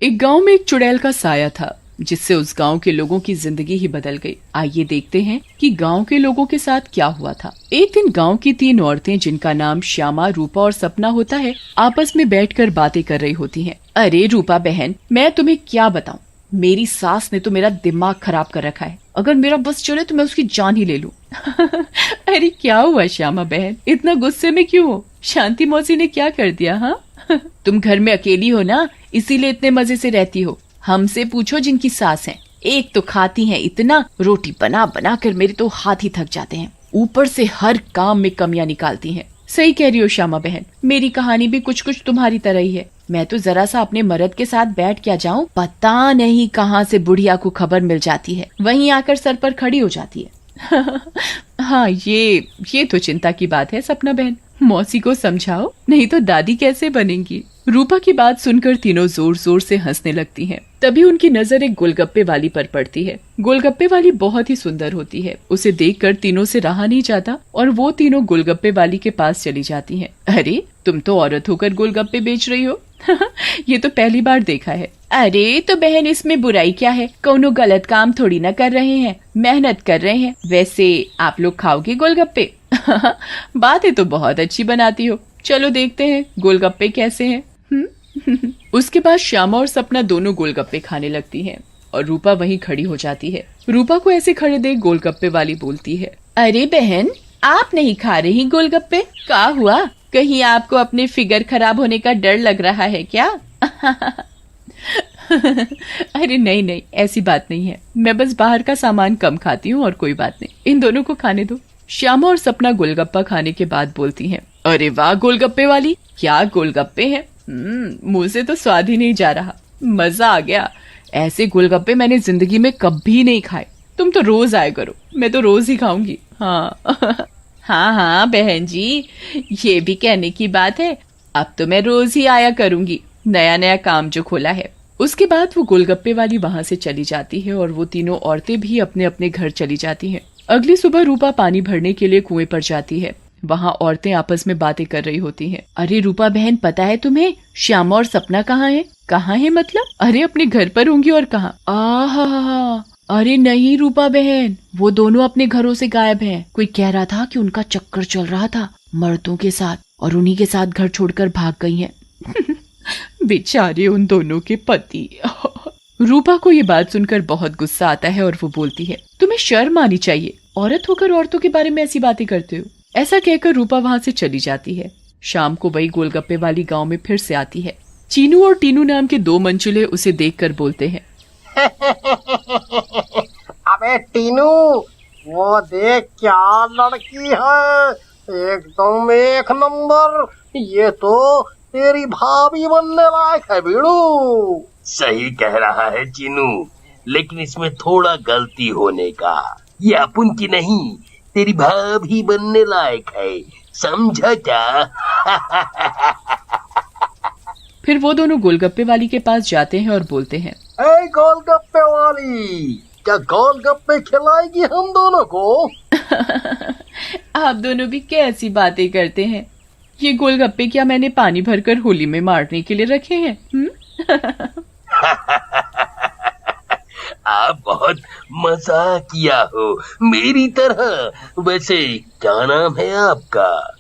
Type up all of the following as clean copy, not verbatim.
एक गांव में एक चुड़ैल का साया था जिससे उस गांव के लोगों की जिंदगी ही बदल गई। आइए देखते हैं कि गांव के लोगों के साथ क्या हुआ था। एक दिन गांव की 3 औरतें, जिनका नाम श्यामा, रूपा और सपना होता है, आपस में बैठकर बातें कर रही होती हैं। अरे रूपा बहन, मैं तुम्हें क्या बताऊं, मेरी सास ने तो मेरा दिमाग खराब कर रखा है। अगर मेरा बस चले तो मैं उसकी जान ही ले लूं। अरे क्या हुआ श्यामा बहन, इतना गुस्से में क्यों हो? शांति मौसी ने क्या कर दिया? हाँ तुम घर में अकेली हो ना, इसीलिए इतने मजे से रहती हो। हमसे पूछो जिनकी सास है, एक तो खाती हैं इतना, रोटी बना बना कर मेरे तो हाथ ही थक जाते हैं, ऊपर से हर काम में कमियां निकालती हैं। सही कह रही हो श्यामा बहन, मेरी कहानी भी कुछ कुछ तुम्हारी तरह ही है। मैं तो जरा सा अपने मर्द के साथ बैठ क्या जाऊं, पता नहीं कहां से बुढ़िया को खबर मिल जाती है, वहीं आकर सर पर खड़ी हो जाती है। हाँ ये तो चिंता की बात है सपना बहन, मौसी को समझाओ, नहीं तो दादी कैसे बनेंगी। रूपा की बात सुनकर तीनों जोर जोर से हंसने लगती हैं। तभी उनकी नजर एक गोलगप्पे वाली पर पड़ती है। गोलगप्पे वाली बहुत ही सुंदर होती है, उसे देखकर तीनों से रहा नहीं जाता और वो तीनों गोलगप्पे वाली के पास चली जाती हैं। अरे तुम तो औरत होकर गोलगप्पे बेच रही हो। ये तो पहली बार देखा है। अरे तो बहन, इसमें बुराई क्या है, कौनो गलत काम थोड़ी ना कर रहे हैं, मेहनत कर रहे हैं। वैसे आप लोग खाओगे गोलगप्पे? बातें तो बहुत अच्छी बनाती हो, चलो देखते हैं गोलगप्पे कैसे हैं। उसके बाद श्यामा और सपना दोनों गोलगप्पे खाने लगती हैं और रूपा वहीं खड़ी हो जाती है। रूपा को ऐसे खड़े देख गोलगप्पे वाली बोलती है, अरे बहन, आप नहीं खा रही गोलगप्पे? क्या हुआ, कहीं आपको अपने फिगर खराब होने का डर लग रहा है क्या? अरे नहीं नहीं, ऐसी बात नहीं है, मैं बस बाहर का सामान कम खाती हूँ और कोई बात नहीं, इन दोनों को खाने दो। श्यामा और सपना गोलगप्पा खाने के बाद बोलती हैं, अरे वाह गोलगप्पे वाली, क्या गोलगप्पे हैं, मुंह से तो स्वाद ही नहीं जा रहा, मजा आ गया। ऐसे गोलगप्पे मैंने जिंदगी में कभी नहीं खाए, तुम तो रोज आया करो, मैं तो रोज ही खाऊंगी। हाँ हाँ हाँ बहन जी, ये भी कहने की बात है, अब तो मैं रोज ही आया करूंगी, नया नया काम जो खोला है। उसके बाद वो गोलगप्पे वाली वहां से चली जाती है और वो तीनों औरतें भी अपने अपने घर चली जाती हैं। अगली सुबह रूपा पानी भरने के लिए कुएं पर जाती है। वहाँ औरतें आपस में बातें कर रही होती हैं। अरे रूपा बहन, पता है तुम्हें श्यामा और सपना कहाँ है? कहाँ है मतलब? अरे अपने घर पर होंगी और कहाँ? आहा, अरे नहीं रूपा बहन, वो दोनों अपने घरों से गायब हैं। कोई कह रहा था कि उनका चक्कर चल रहा था मर्दों के साथ और उन्हीं के साथ घर छोड़कर भाग गई हैं। बेचारे उन दोनों के पति। रूपा को ये बात सुनकर बहुत गुस्सा आता है और वो बोलती है, तुम्हें शर्म आनी चाहिए, औरत होकर औरतों के बारे में ऐसी बातें करते हो। ऐसा कहकर रूपा वहाँ से चली जाती है। शाम को वही गोलगप्पे वाली गांव में फिर से आती है। चीनू और टीनू नाम के 2 मंचुले उसे देखकर बोलते हैं, अबे टीनू, वो देख क्या लड़की है, एकदम एक नंबर, ये तो तेरी भाभी बनने लायक है बीड़ू। सही कह रहा है चीनू, लेकिन इसमें थोड़ा गलती होने का, ये अपन की नहीं, तेरी भाभी बनने लायक है, समझा क्या? फिर वो दोनों गोलगप्पे वाली के पास जाते हैं और बोलते हैं, ए गोलगप्पे वाली, क्या गोलगप्पे खिलाएगी हम दोनों को? आप दोनों भी कैसी बातें करते हैं, ये गोलगप्पे क्या मैंने पानी भरकर होली में मारने के लिए रखे हैं? आप बहुत मजाक किया हो मेरी तरह। वैसे क्या नाम है आपका?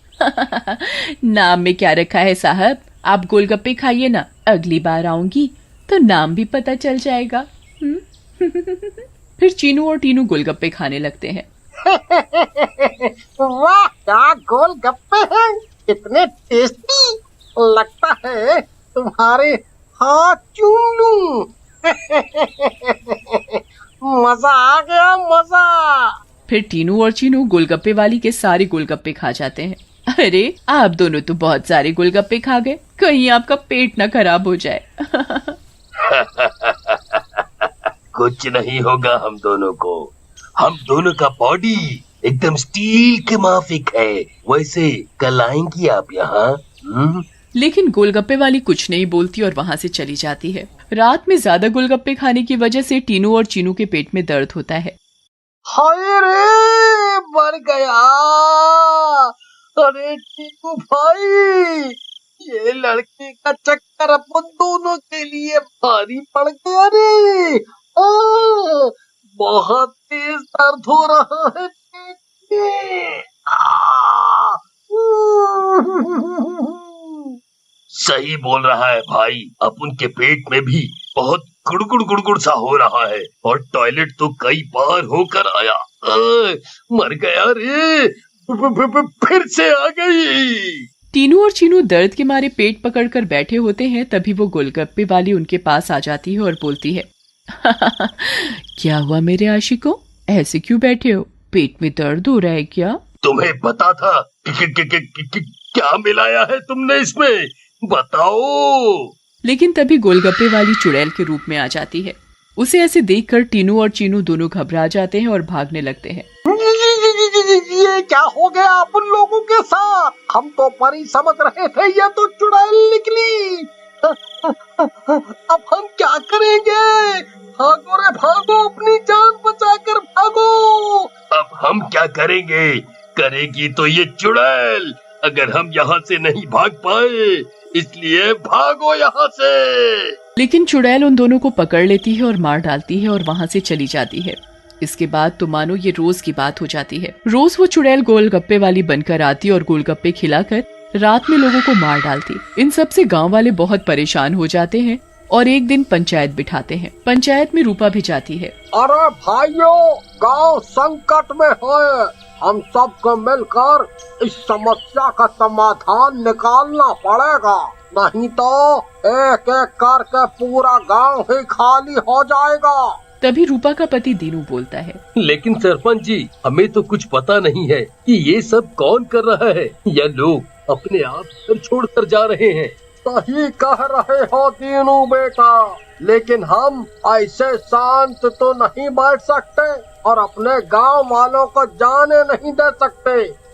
नाम में क्या रखा है साहब, आप गोलगप्पे खाइए ना, अगली बार आऊंगी तो नाम भी पता चल जाएगा। फिर चीनू और टीनू गोलगप्पे खाने लगते हैं। वाह, क्या गोलगप्पे हैं, इतने टेस्टी, लगता है तुम्हारे हाथ चूम लूं। मजा आ गया, मजा। फिर टीनू और चीनू गोलगप्पे वाली के सारे गोलगप्पे खा जाते हैं। अरे आप दोनों तो बहुत सारे गोलगप्पे खा गए, कहीं आपका पेट ना खराब हो जाए। कुछ नहीं होगा हम दोनों को, हम दोनों का बॉडी एकदम स्टील के माफिक है। वैसे कल आएंगी आप यहाँ? लेकिन गोलगप्पे वाली कुछ नहीं बोलती और वहाँ से चली जाती है। रात में ज्यादा गोलगप्पे खाने की वजह से टीनू और चीनू के पेट में दर्द होता है। हाय रे, मर गया। अरे टीनू भाई, ये लड़के का चक्कर अपन दोनों के लिए भारी पड़ गया रे। बहुत तेज दर्द हो रहा है पेट में। सही बोल रहा है भाई, अपन के पेट में भी बहुत गुड़गुड़ गुड़गुड़ सा हो रहा है और टॉयलेट तो कई बार होकर आया। मर गया रे, फिर से आ गई। टीनू और चीनू दर्द के मारे पेट पकड़कर बैठे होते हैं। तभी वो गोलगप्पे वाली उनके पास आ जाती है और बोलती है, क्या हुआ मेरे आशिकों, ऐसे क्यों बैठे हो, पेट में दर्द हो रहा है क्या? तुम्हें पता था क्या मिलाया है तुमने इसमें, बताओ। लेकिन तभी गोलगप्पे वाली चुड़ैल के रूप में आ जाती है। उसे ऐसे देखकर टीनू और चीनू दोनों घबरा जाते हैं और भागने लगते हैं। ये क्या हो गया अपन लोगों के साथ? हम तो परी समझ रहे थे, ये तो चुड़ैल निकली। अब हम क्या करेंगे? भागो रे भागो, अपनी जान बचाकर भागो। अब हम क्या करेंगे? करेगी तो ये चुड़ैल, अगर हम यहाँ से नहीं भाग पाए, इसलिए भागो यहाँ से। लेकिन चुड़ैल उन दोनों को पकड़ लेती है और मार डालती है और वहाँ से चली जाती है। इसके बाद तो मानो ये रोज की बात हो जाती है। रोज वो चुड़ैल गोलगप्पे वाली बनकर आती और गोलगप्पे खिलाकर रात में लोगों को मार डालती। इन सब से गांव वाले बहुत परेशान हो जाते हैं और एक दिन पंचायत बिठाते हैं। पंचायत में रूपा भी जाती है। अरे भाइयों, गांव संकट में है, हम सबको मिलकर इस समस्या का समाधान निकालना पड़ेगा, नहीं तो एक एक करके पूरा गांव ही खाली हो जाएगा। तभी रूपा का पति दीनू बोलता है, लेकिन सरपंच जी, हमें तो कुछ पता नहीं है कि ये सब कौन कर रहा है, या लोग अपने आप घर छोड़कर जा रहे हैं। सही कह रहे हो दीनू बेटा, लेकिन हम ऐसे शांत तो नहीं बैठ सकते और अपने गांव वालों को जाने नहीं दे सकते।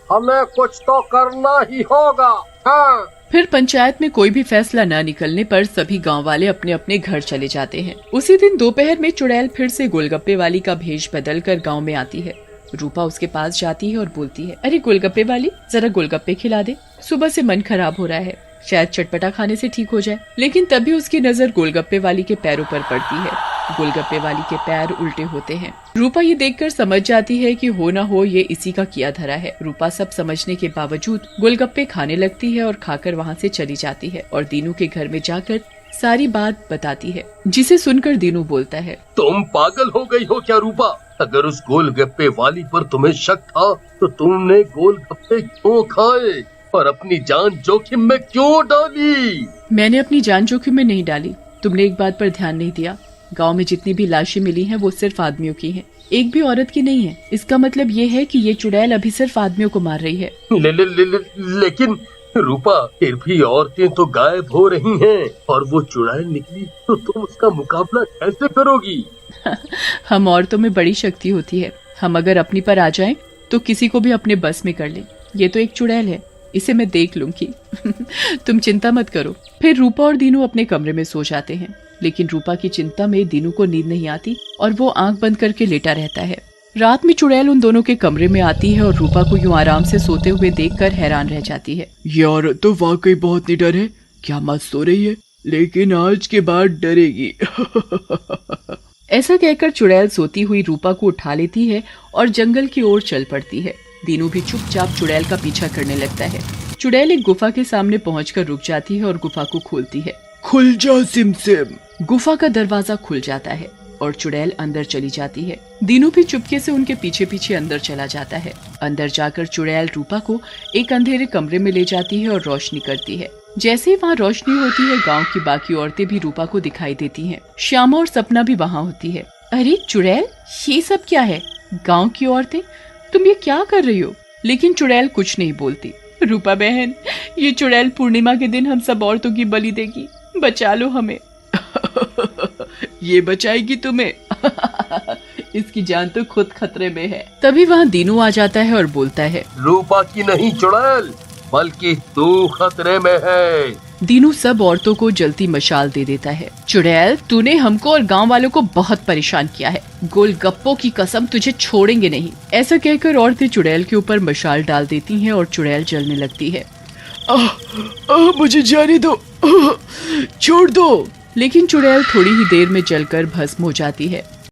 हमें कुछ तो करना ही होगा। हाँ। फिर पंचायत में कोई भी फैसला न निकलने पर सभी गांव वाले अपने अपने घर चले जाते हैं। उसी दिन दोपहर में चुड़ैल फिर से गोलगप्पे वाली का भेष बदल कर गाँव में आती है। रूपा उसके पास जाती है और बोलती है, अरे गोलगप्पे वाली, जरा गोलगप्पे खिला दे, सुबह से मन खराब हो रहा है, शायद चटपटा खाने से ठीक हो जाए। लेकिन तभी उसकी नजर गोलगप्पे वाली के पैरों पर पड़ती है। गोलगप्पे वाली के पैर उल्टे होते हैं। रूपा ये देखकर समझ जाती है कि हो न हो ये इसी का किया धरा है। रूपा सब समझने के बावजूद गोलगप्पे खाने लगती है और खाकर वहाँ से चली जाती है और दीनू के घर में जाकर सारी बात बताती है, जिसे सुनकर दीनू बोलता है, तुम पागल हो गई हो क्या रूपा? अगर उस गोलगप्पे वाली पर तुम्हें शक था तो तुमने गोलगप्पे क्यों खाए और अपनी जान जोखिम में क्यों डाली? मैंने अपनी जान जोखिम में नहीं डाली, तुमने एक बात पर ध्यान नहीं दिया। गांव में जितनी भी लाशें मिली हैं वो सिर्फ आदमियों की हैं, एक भी औरत की नहीं है। इसका मतलब ये है कि ये चुड़ैल अभी सिर्फ आदमियों को मार रही है। लेकिन रूपा, फिर भी औरतें तो गायब हो रही हैं और वो चुड़ैल निकली तो तुम उसका मुकाबला कैसे करोगी? हम औरतों में बड़ी शक्ति होती है, हम अगर अपनी पर आ जाएं तो किसी को भी अपने बस में कर लें। ये तो एक चुड़ैल है, इसे मैं देख लूंगी। तुम चिंता मत करो। फिर रूपा और दीनू अपने कमरे में सो जाते हैं। लेकिन रूपा की चिंता में दीनू को नींद नहीं आती और वो आंख बंद करके लेटा रहता है। रात में चुड़ैल उन दोनों के कमरे में आती है और रूपा को यूं आराम से सोते हुए देखकर हैरान रह जाती है। ये औरत तो वाकई बहुत निडर है, क्या मत सो रही है, लेकिन आज के बाद डरेगी। ऐसा कहकर चुड़ैल सोती हुई रूपा को उठा लेती है और जंगल की ओर चल पड़ती है। दीनू भी चुपचाप चुड़ैल का पीछा करने लगता है। चुड़ैल एक गुफा के सामने पहुंचकर रुक जाती है और गुफा को खोलती है। खुल जा सिमसिम। गुफा का दरवाजा खुल जाता है और चुड़ैल अंदर चली जाती है। दीनू भी चुपके से उनके पीछे पीछे अंदर चला जाता है। अंदर जाकर चुड़ैल रूपा को एक अंधेरे कमरे में ले जाती है और रोशनी करती है। जैसे ही वहाँ रोशनी होती है, गांव की बाकी औरतें भी रूपा को दिखाई देती हैं। श्यामा और सपना भी वहाँ होती है। अरे चुड़ैल, ये सब क्या है? गांव की औरतें, तुम ये क्या कर रही हो? लेकिन चुड़ैल कुछ नहीं बोलती। रूपा बहन, ये चुड़ैल पूर्णिमा के दिन हम सब औरतों की बलि देगी, बचा लो हमें। ये बचाएगी तुम्हें। इसकी जान तो खुद खतरे में है। तभी वहाँ दीनू आ जाता है और बोलता है, रूपा की नहीं चुड़ैल, बल्कि तू खतरे में है। दीनू सब औरतों को जलती मशाल दे देता है। चुड़ैल, तूने हमको और गांव वालों को बहुत परेशान किया है, गोलगप्पों की कसम, तुझे छोड़ेंगे नहीं। ऐसा कहकर औरतें चुड़ैल के ऊपर मशाल डाल देती हैं और चुड़ैल जलने लगती है। मुझे जाने दो, छोड़ दो। लेकिन चुड़ैल थोड़ी ही देर में जलकर भस्म हो जाती है।